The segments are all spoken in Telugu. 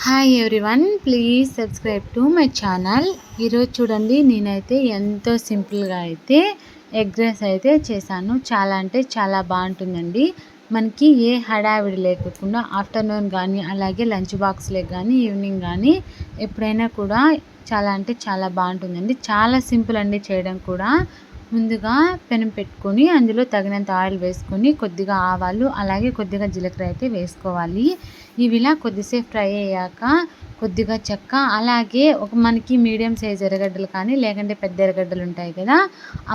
Hi everyone, please subscribe to my channel. ఈరోజు చూడండి, నేనైతే ఎంతో సింపుల్గా అయితే ఎగ్ రైస్ అయితే చేశాను. చాలా అంటే చాలా బాగుంటుందండి. మనకి ఏ హడావిడి లేకుండా ఆఫ్టర్నూన్ కానీ అలాగే లంచ్ బాక్స్లోకి కానీ ఈవినింగ్ కానీ ఎప్పుడైనా కూడా చాలా అంటే చాలా బాగుంటుందండి. చాలా సింపుల్ అండి చేయడం కూడా. ముందుగా పెనం పెట్టుకొని అందులో తగినంత ఆయిల్ వేసుకొని కొద్దిగా ఆవాలు అలాగే కొద్దిగా జీలకర్ర అయితే వేసుకోవాలి. ఇవిలా కొద్దిసేపు ఫ్రై అయ్యాక కొద్దిగా చెక్క అలాగే మనకి మీడియం సైజ్ ఎర్రగడ్డలు కానీ లేకంటే పెద్ద ఎర్రగడ్డలు ఉంటాయి కదా,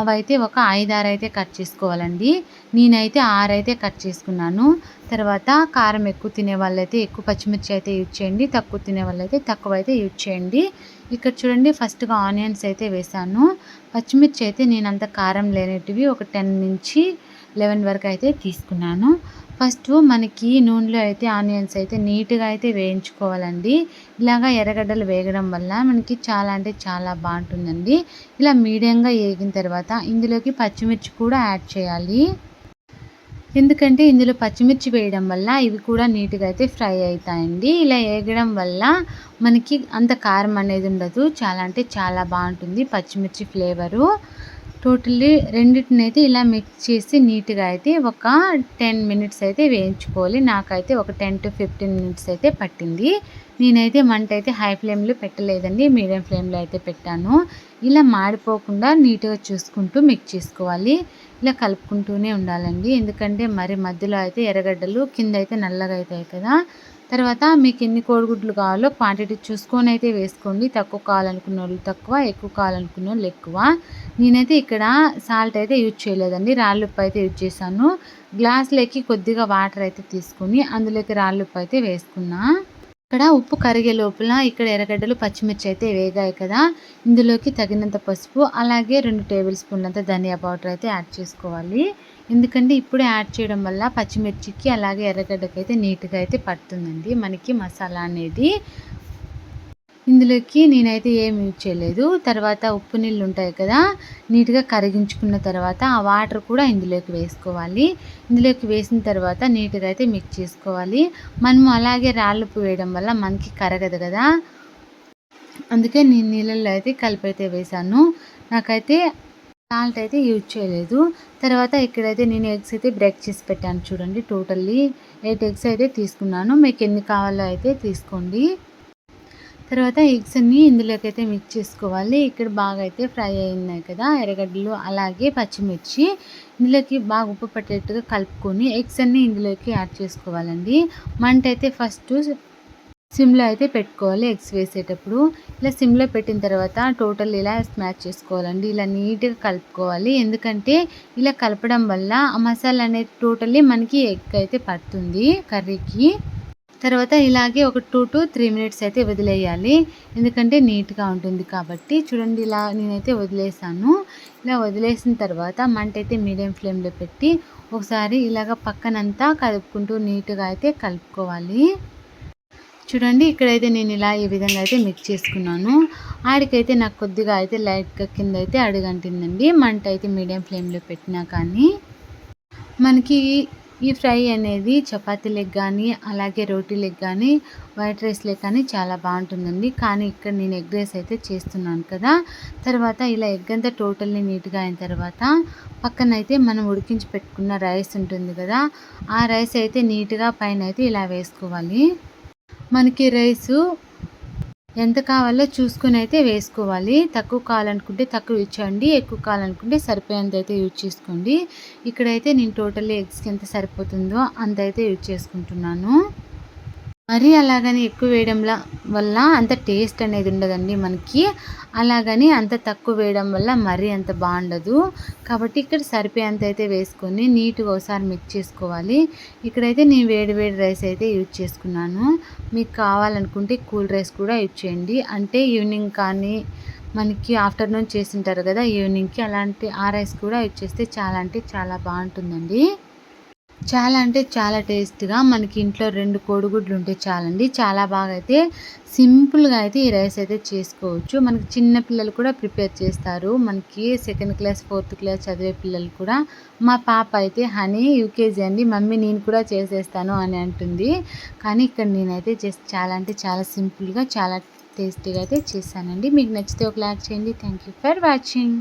అవైతే ఒక 5-6 అయితే కట్ చేసుకోవాలండి. నేనైతే 6 అయితే కట్ చేసుకున్నాను. తర్వాత కారం ఎక్కువ తినే వాళ్ళైతే ఎక్కువ పచ్చిమిర్చి అయితే యూజ్ చేయండి, తక్కువ తినే వాళ్ళైతే తక్కువ అయితే యూజ్ చేయండి. ఇక్కడ చూడండి, ఫస్ట్గా ఆనియన్స్ అయితే వేసాను. పచ్చిమిర్చి అయితే నేను అంత కారం లేనిటివి ఒక 10 నుంచి 11 వరకు అయితే తీసుకున్నాను. ఫస్ట్ మనకి నూనెలో అయితే ఆనియన్స్ అయితే నీట్గా అయితే వేయించుకోవాలండి. ఇలాగా ఎర్రగడ్డలు వేగడం వల్ల మనకి చాలా అంటే చాలా బాగుంటుందండి. ఇలా మీడియంగా వేగిన తర్వాత ఇందులోకి పచ్చిమిర్చి కూడా యాడ్ చేయాలి. ఎందుకంటే ఇందులో పచ్చిమిర్చి వేయడం వల్ల ఇవి కూడా నీట్గా అయితే ఫ్రై అవుతాయండి. ఇలా వేగడం వల్ల మనకి అంత కారం అనేది ఉండదు. చాలా అంటే చాలా బాగుంటుంది పచ్చిమిర్చి ఫ్లేవరు. టోటల్లీ రెండింటిని అయితే ఇలా మిక్స్ చేసి నీట్గా అయితే ఒక 10 మినిట్స్ అయితే వేయించుకోవాలి. నాకైతే ఒక 10 to 15 మినిట్స్ అయితే పట్టింది. నేనైతే మంట అయితే హై ఫ్లేమ్లో పెట్టలేదండి, మీడియం ఫ్లేమ్లో అయితే పెట్టాను. ఇలా మాడిపోకుండా నీట్గా చూసుకుంటూ మిక్స్ చేసుకోవాలి. ఇలా కలుపుకుంటూనే ఉండాలండి, ఎందుకంటే మరి మధ్యలో అయితే ఎర్రగడ్డలు కింద అయితే నల్లగా అవుతాయి కదా. తర్వాత మీకు ఎన్ని కోడిగుడ్లు కావాలో క్వాంటిటీ చూసుకొని అయితే వేసుకోండి. తక్కువ కావాలనుకున్న వాళ్ళు తక్కువ, ఎక్కువ కావాలనుకున్న వాళ్ళు ఎక్కువ. నేనైతే ఇక్కడ సాల్ట్ అయితే యూజ్ చేయలేదండి, రాళ్ళుప్పు అయితే యూజ్ చేశాను. గ్లాస్లోకి కొద్దిగా వాటర్ అయితే తీసుకొని అందులోకి రాళ్ళుప్పు అయితే వేసుకున్నా. ఇక్కడ ఉప్పు కరిగే లోపల ఇక్కడ ఎర్రగడ్డలు పచ్చిమిర్చి అయితే వేగాయి కదా, ఇందులోకి తగినంత పసుపు అలాగే 2 టేబుల్ స్పూన్లంత ధనియా పౌడర్ అయితే యాడ్ చేసుకోవాలి. ఎందుకంటే ఇప్పుడే యాడ్ చేయడం వల్ల పచ్చిమిర్చికి అలాగే ఎర్రగడ్డకి అయితే నీట్గా అయితే పడుతుందండి మనకి మసాలా అనేది. ఇందులోకి నేనైతే ఏం యూజ్ చేయలేదు. తర్వాత ఉప్పు నీళ్ళు ఉంటాయి కదా, నీట్గా కరిగించుకున్న తర్వాత ఆ వాటర్ కూడా ఇందులోకి వేసుకోవాలి. ఇందులోకి వేసిన తర్వాత నీట్గా అయితే మిక్స్ చేసుకోవాలి. మనము అలాగే రాళ్ళుప్పు వేయడం వల్ల మనకి కరగదు కదా, అందుకే నేను నీళ్ళల్లో అయితే కలిపి అయితే వేసాను. నాకైతే సాల్ట్ అయితే యూజ్ చేయలేదు. తర్వాత ఇక్కడైతే నేను ఎగ్స్ అయితే బ్రేక్ చేసి పెట్టాను చూడండి. టోటల్లీ 8 ఎగ్స్ అయితే తీసుకున్నాను. మీకు ఎన్ని కావాలో అయితే తీసుకోండి. తర్వాత ఎగ్స్ అన్ని ఇందులోకి అయితే మిక్స్ చేసుకోవాలి. ఇక్కడ బాగా అయితే ఫ్రై అయినాయి కదా ఎర్రగడ్డలు అలాగే పచ్చిమిర్చి, ఇందులోకి బాగా ఉప్పు పట్టేట్టుగా కలుపుకొని ఎగ్స్ అన్ని ఇందులోకి యాడ్ చేసుకోవాలండి. మంట అయితే ఫస్ట్ సిమ్లో అయితే పెట్టుకోవాలి ఎగ్స్ వేసేటప్పుడు. ఇలా సిమ్లో పెట్టిన తర్వాత టోటల్ ఇలా స్మాష్ చేసుకోవాలండి. ఇలా నీట్గా కలుపుకోవాలి, ఎందుకంటే ఇలా కలపడం వల్ల ఆ మసాలా అనేది టోటల్లీ మనకి ఎగ్ అయితే పడుతుంది కర్రీకి. తర్వాత ఇలాగే ఒక 2 to 3 మినిట్స్ అయితే వదిలేయాలి, ఎందుకంటే నీట్గా ఉంటుంది కాబట్టి. చూడండి, ఇలా నేనైతే వదిలేసాను. ఇలా వదిలేసిన తర్వాత మంట అయితే మీడియం ఫ్లేమ్లో పెట్టి ఒకసారి ఇలాగ పక్కనంతా కలుపుకుంటూ నీట్గా అయితే కలుపుకోవాలి. చూడండి, ఇక్కడైతే నేను ఇలా ఈ విధంగా అయితే మిక్స్ చేసుకున్నాను. ఆడికైతే నాకు కొద్దిగా అయితే లైట్గా కింద అయితే అడుగంటిందండి. మంట అయితే మీడియం ఫ్లేమ్లో పెట్టినా కానీ మనకి ఈ ఫ్రై అనేది చపాతీలకు కానీ అలాగే రోటీలకు కానీ వైట్ రైస్లకు కానీ చాలా బాగుంటుందండి. కానీ ఇక్కడ నేను ఎగ్ రైస్ అయితే చేస్తున్నాను కదా. తర్వాత ఇలా ఎగ్ అంతా టోటల్లీ నీట్గా అయిన తర్వాత పక్కన అయితే మనం ఉడికించి పెట్టుకున్న రైస్ ఉంటుంది కదా, ఆ రైస్ అయితే నీట్గా పైన అయితే ఇలా వేసుకోవాలి. మనకి రైసు ఎంత కావాలో చూసుకొని అయితే వేసుకోవాలి. తక్కువ కావాలనుకుంటే తక్కువ యూజ్ చేయండి, ఎక్కువ కావాలనుకుంటే సరిపోయేంత అయితే యూజ్ చేసుకోండి. ఇక్కడైతే నేను టోటల్లీ ఎగ్స్కి ఎంత సరిపోతుందో అంత అయితే యూజ్ చేసుకుంటున్నాను. మరీ అలాగని ఎక్కువ వేయడం వల్ల అంత టేస్ట్ అనేది ఉండదండి మనకి, అలాగని అంత తక్కువ వేయడం వల్ల మరీ అంత బాగుండదు. కాబట్టి ఇక్కడ సరిపోయేంత అయితే వేసుకొని నీట్గా ఒకసారి మిక్స్ చేసుకోవాలి. ఇక్కడైతే నేను వేడి వేడి రైస్ అయితే యూజ్ చేసుకున్నాను. మీకు కావాలనుకుంటే కూల్ రైస్ కూడా యూజ్ చేయండి, అంటే ఈవినింగ్ కానీ మనకి ఆఫ్టర్నూన్ చేసింటారు కదా ఈవినింగ్కి, అలాంటి ఆ రైస్ కూడా యూజ్ చేస్తే చాలా అంటే చాలా బాగుంటుందండి. చాలా అంటే చాలా టేస్ట్‌గా మనకి ఇంట్లో 2 కోడిగుడ్లు ఉంటే చాలండి. చాలా బాగా అయితే సింపుల్‌గా అయితే ఈ రైస్ అయితే చేసుకోవచ్చు. మనకి చిన్న పిల్లలు కూడా ప్రిపేర్ చేస్తారు. మనకి సెకండ్ క్లాస్, ఫోర్త్ క్లాస్ చదివే పిల్లలు కూడా. మా పాప అయితే హనీ యూకేజీ అండి. మమ్మీ నేను కూడా చేసేస్తాను అని అంటుంది. కానీ ఇక్కడ నేనైతే జస్ట్ చాలా అంటే చాలా సింపుల్‌గా చాలా టేస్టీగా అయితే చేశానండి. మీకు నచ్చితే ఒక లైక్ చేయండి. Thank you for watching.